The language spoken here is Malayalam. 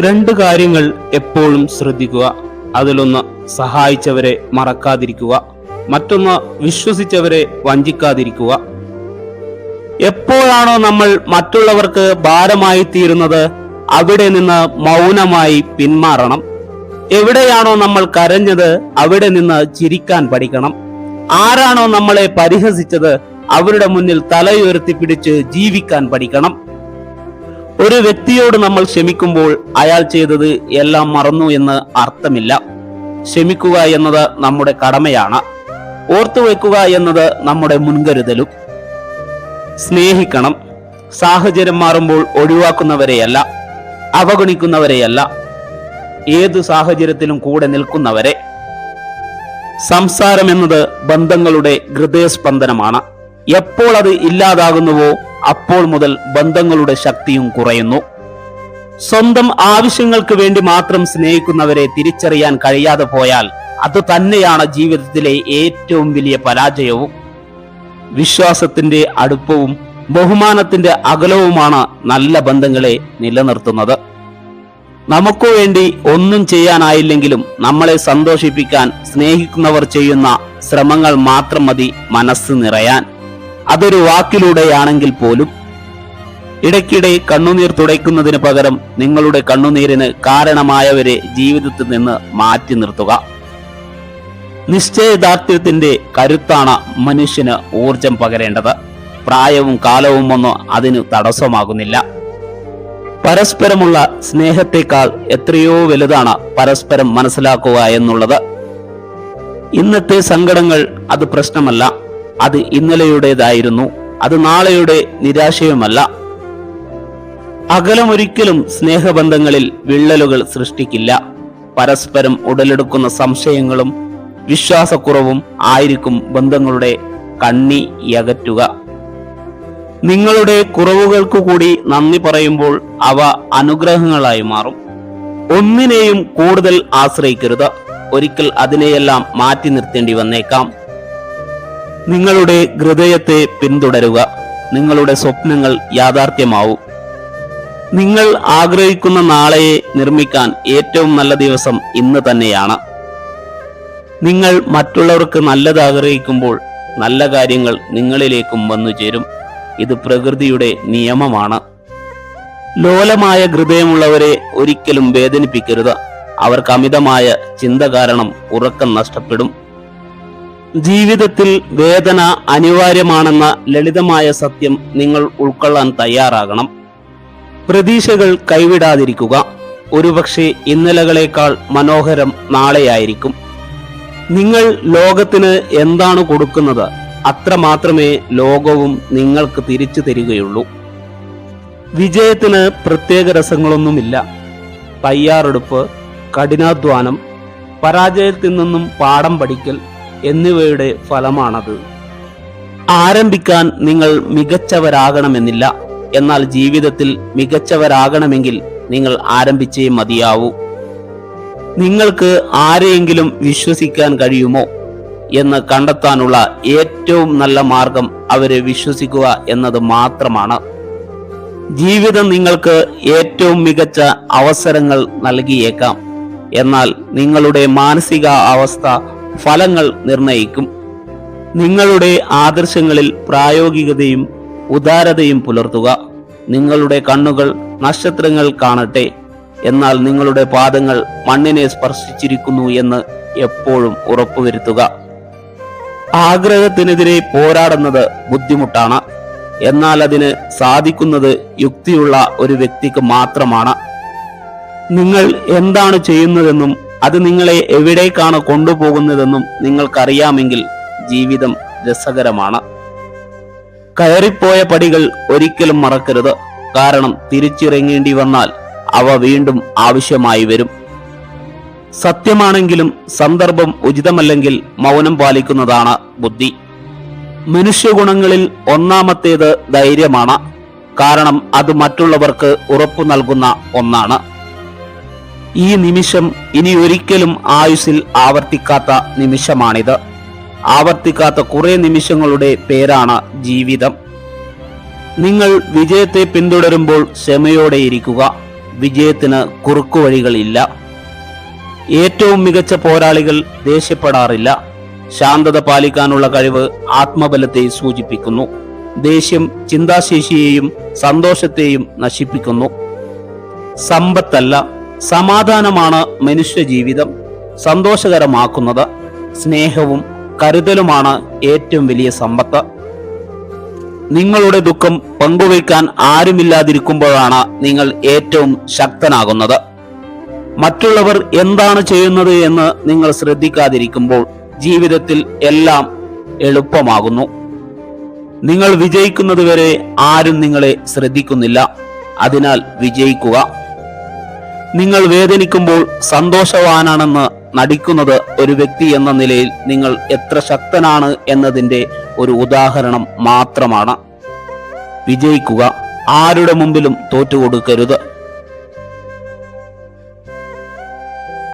രണ്ട് കാര്യങ്ങൾ എപ്പോഴും ശ്രദ്ധിക്കുക. അതിലൊന്ന് സഹായിച്ചവരെ മറക്കാതിരിക്കുക, മറ്റൊന്ന് വിശ്വസിച്ചവരെ വഞ്ചിക്കാതിരിക്കുക. എപ്പോഴാണോ നമ്മൾ മറ്റുള്ളവർക്ക് ഭാരമായി തീരുന്നത് അവിടെ നിന്ന് മൗനമായി പിന്മാറണം. എവിടെയാണോ നമ്മൾ കരഞ്ഞത് അവിടെ നിന്ന് ചിരിക്കാൻ പഠിക്കണം. ആരാണോ നമ്മളെ പരിഹസിച്ചത് അവരുടെ മുന്നിൽ തലയുയർത്തി പിടിച്ച് ജീവിക്കാൻ പഠിക്കണം. ഒരു വ്യക്തിയോട് നമ്മൾ ക്ഷമിക്കുമ്പോൾ അയാൾ ചെയ്തത് എല്ലാം മറന്നു എന്ന് അർത്ഥമില്ല. ക്ഷമിക്കുക എന്നത് നമ്മുടെ കടമയാണ്. ഓർത്തുവെക്കുക എന്നത് നമ്മുടെ മുൻകരുതലും. സ്നേഹിക്കണം. സാഹചര്യം മാറുമ്പോൾ ഒഴിവാക്കുന്നവരെയല്ല, അവഗണിക്കുന്നവരെയല്ല, ഏതു സാഹചര്യത്തിലും കൂടെ നിൽക്കുന്നവരെ. സംസാരം എന്നത് ബന്ധങ്ങളുടെ ഹൃദയസ്പന്ദനമാണ്. എപ്പോൾ അത് ഇല്ലാതാകുന്നുവോ അപ്പോൾ മുതൽ ബന്ധങ്ങളുടെ ശക്തിയും കുറയുന്നു. സ്വന്തം ആവശ്യങ്ങൾക്ക് വേണ്ടി മാത്രം സ്നേഹിക്കുന്നവരെ തിരിച്ചറിയാൻ കഴിയാതെ പോയാൽ അത് തന്നെയാണ് ജീവിതത്തിലെ ഏറ്റവും വലിയ പരാജയവും. വിശ്വാസത്തിന്റെ അടുപ്പവും ബഹുമാനത്തിന്റെ അകലവുമാണ് നല്ല ബന്ധങ്ങളെ നിലനിർത്തുന്നത്. നമുക്കു വേണ്ടി ഒന്നും ചെയ്യാനായില്ലെങ്കിലും നമ്മളെ സന്തോഷിപ്പിക്കാൻ സ്നേഹിക്കുന്നവർ ചെയ്യുന്ന ശ്രമങ്ങൾ മാത്രം മതി മനസ്സ് നിറയാൻ. അതൊരു വാക്കിലൂടെയാണെങ്കിൽ പോലും. ഇടയ്ക്കിടെ കണ്ണുനീർ തുടയ്ക്കുന്നതിന് പകരം നിങ്ങളുടെ കണ്ണുനീരിന് കാരണമായവരെ ജീവിതത്തിൽ നിന്ന് മാറ്റി നിർത്തുക. നിശ്ചയദാർഢ്യത്തിന്റെ കരുത്താണ് മനുഷ്യന് ഊർജം പകരേണ്ടത്. പ്രായവും കാലവും ഒന്നും അതിന് തടസ്സമാകുന്നില്ല. പരസ്പരമുള്ള സ്നേഹത്തെക്കാൾ എത്രയോ വലുതാണ് പരസ്പരം മനസ്സിലാക്കുക എന്നുള്ളത്. ഇന്നത്തെ സങ്കടങ്ങൾ അത് പ്രശ്നമല്ല, അത് ഇന്നലെയുടേതായിരുന്നു, അത് നാളെയുടെ നിരാശയുമല്ല. അകലമൊരിക്കലും സ്നേഹബന്ധങ്ങളിൽ വിള്ളലുകൾ സൃഷ്ടിക്കില്ല. പരസ്പരം ഉടലെടുക്കുന്ന സംശയങ്ങളും വിശ്വാസക്കുറവും ആയിരിക്കും ബന്ധങ്ങളുടെ കണ്ണിയകറ്റുക. നിങ്ങളുടെ കുറവുകൾക്കു കൂടി നന്ദി പറയുമ്പോൾ അവ അനുഗ്രഹങ്ങളായി മാറും. ഒന്നിനെയും കൂടുതൽ ആശ്രയിക്കരുത്. ഒരിക്കൽ അതിനെയെല്ലാം മാറ്റി നിർത്തേണ്ടി വന്നേക്കാം. നിങ്ങളുടെ ഹൃദയത്തെ പിന്തുടരുക. നിങ്ങളുടെ സ്വപ്നങ്ങൾ യാഥാർത്ഥ്യമാവും. നിങ്ങൾ ആഗ്രഹിക്കുന്ന നാളെയെ നിർമ്മിക്കാൻ ഏറ്റവും നല്ല ദിവസം ഇന്ന് തന്നെയാണ്. നിങ്ങൾ മറ്റുള്ളവർക്ക് നല്ലത് ആഗ്രഹിക്കുമ്പോൾ നല്ല കാര്യങ്ങൾ നിങ്ങളിലേക്കും വന്നു ചേരും. ഇത് പ്രകൃതിയുടെ നിയമമാണ്. ലോലമായ ഹൃദയമുള്ളവരെ ഒരിക്കലും വേദനിപ്പിക്കരുത്. അവർക്ക് അമിതമായ ചിന്ത കാരണം ഉറക്കം നഷ്ടപ്പെടും. ജീവിതത്തിൽ വേദന അനിവാര്യമാണെന്ന ലളിതമായ സത്യം നിങ്ങൾ ഉൾക്കൊള്ളാൻ തയ്യാറാകണം. പ്രതീക്ഷകൾ കൈവിടാതിരിക്കുക. ഒരുപക്ഷെ ഇന്നലകളേക്കാൾ മനോഹരം നാളെയായിരിക്കും. നിങ്ങൾ ലോകത്തിന് എന്താണ് കൊടുക്കുന്നത് അത്രമാത്രമേ ലോകവും നിങ്ങൾക്ക് തിരിച്ചു തരികയുള്ളൂ. വിജയത്തിന് പ്രത്യേക രസങ്ങളൊന്നുമില്ല. തയ്യാറെടുപ്പ്, കഠിനാധ്വാനം, പരാജയത്തിൽ നിന്നും പാഠം പഠിക്കൽ എന്നിവയുടെ ഫലമാണത്. ആരംഭിക്കാൻ നിങ്ങൾ മികച്ചവരാകണമെന്നില്ല. എന്നാൽ ജീവിതത്തിൽ മികച്ചവരാകണമെങ്കിൽ നിങ്ങൾ ആരംഭിച്ചേ മതിയാവൂ. നിങ്ങൾക്ക് ആരെയെങ്കിലും വിശ്വസിക്കാൻ കഴിയുമോ എന്ന് കണ്ടെത്താനുള്ള ഏറ്റവും നല്ല മാർഗം അവരെ വിശ്വസിക്കുക എന്നത് മാത്രമാണ്. ജീവിതം നിങ്ങൾക്ക് ഏറ്റവും മികച്ച അവസരങ്ങൾ നൽകിയേക്കാം. എന്നാൽ നിങ്ങളുടെ മാനസിക അവസ്ഥ ഫലങ്ങൾ നിർണയിക്കും. നിങ്ങളുടെ ആദർശങ്ങളിൽ പ്രായോഗികതയും ഉദാരതയും പുലർത്തുക. നിങ്ങളുടെ കണ്ണുകൾ നക്ഷത്രങ്ങൾ കാണട്ടെ, എന്നാൽ നിങ്ങളുടെ പാദങ്ങൾ മണ്ണിനെ സ്പർശിച്ചിരിക്കുന്നു എന്ന് എപ്പോഴും ഉറപ്പുവരുത്തുക. ആഗ്രഹത്തിനെതിരെ പോരാടുന്നത് ബുദ്ധിമുട്ടാണ്. എന്നാൽ അതിന് സാധിക്കുന്നത് യുക്തിയുള്ള ഒരു വ്യക്തിക്ക് മാത്രമാണ്. നിങ്ങൾ എന്താണ് ചെയ്യുന്നതെന്നും അത് നിങ്ങളെ എവിടേക്കാണ് കൊണ്ടുപോകുന്നതെന്നും നിങ്ങൾക്കറിയാമെങ്കിൽ ജീവിതം രസകരമാണ്. കയറിപ്പോയ പടികൾ ഒരിക്കലും മറക്കരുത്. കാരണം തിരിച്ചിറങ്ങേണ്ടി വന്നാൽ അവ വീണ്ടും ആവശ്യമായി വരും. സത്യമാണെങ്കിലും സന്ദർഭം ഉചിതമല്ലെങ്കിൽ മൗനം പാലിക്കുന്നതാണ് ബുദ്ധി. മനുഷ്യഗുണങ്ങളിൽ ഒന്നാമത്തേത് ധൈര്യമാണ്. കാരണം അത് മറ്റുള്ളവർക്ക് ഉറപ്പു നൽകുന്ന ഒന്നാണ്. ഈ നിമിഷം ഇനി ഒരിക്കലും ആയുസ്സിൽ ആവർത്തിക്കാത്ത നിമിഷമാണിത്. ആവർത്തിക്കാത്ത കുറെ നിമിഷങ്ങളുടെ പേരാണ് ജീവിതം. നിങ്ങൾ വിജയത്തെ പിന്തുടരുമ്പോൾ ക്ഷമയോടെ ഇരിക്കുക. വിജയത്തിന് കുറുക്കുവഴികളില്ല. ഏറ്റവും മികച്ച പോരാളികൾ ദേഷ്യപ്പെടാറില്ല. ശാന്തത പാലിക്കാനുള്ള കഴിവ് ആത്മബലത്തെ സൂചിപ്പിക്കുന്നു. ദേഷ്യം ചിന്താശേഷിയെയും സന്തോഷത്തെയും നശിപ്പിക്കുന്നു. സമ്പത്തല്ല, സമാധാനമാണ് മനുഷ്യജീവിതം സന്തോഷകരമാക്കുന്നത്. സ്നേഹവും കരുതലുമാണ് ഏറ്റവും വലിയ സമ്പത്ത്. നിങ്ങളുടെ ദുഃഖം പങ്കുവയ്ക്കാൻ ആരുമില്ലാതിരിക്കുമ്പോഴാണ് നിങ്ങൾ ഏറ്റവും ശക്തനാകുന്നത്. മറ്റുള്ളവർ എന്താണ് ചെയ്യുന്നത് എന്ന് നിങ്ങൾ ശ്രദ്ധിക്കാതിരിക്കുമ്പോൾ ജീവിതത്തിൽ എല്ലാം എളുപ്പമാകുന്നു. നിങ്ങൾ വിജയിക്കുന്നതുവരെ ആരും നിങ്ങളെ ശ്രദ്ധിക്കുന്നില്ല. അതിനാൽ വിജയിക്കുക. നിങ്ങൾ വേദനിക്കുമ്പോൾ സന്തോഷവാനാണെന്ന് നടിക്കുന്നത് ഒരു വ്യക്തി എന്ന നിലയിൽ നിങ്ങൾ എത്ര ശക്തനാണ് എന്നതിൻ്റെ ഒരു ഉദാഹരണം മാത്രമാണ്. വിജയിക്കുക. ആരുടെ മുമ്പിലും തോറ്റുകൊടുക്കരുത്.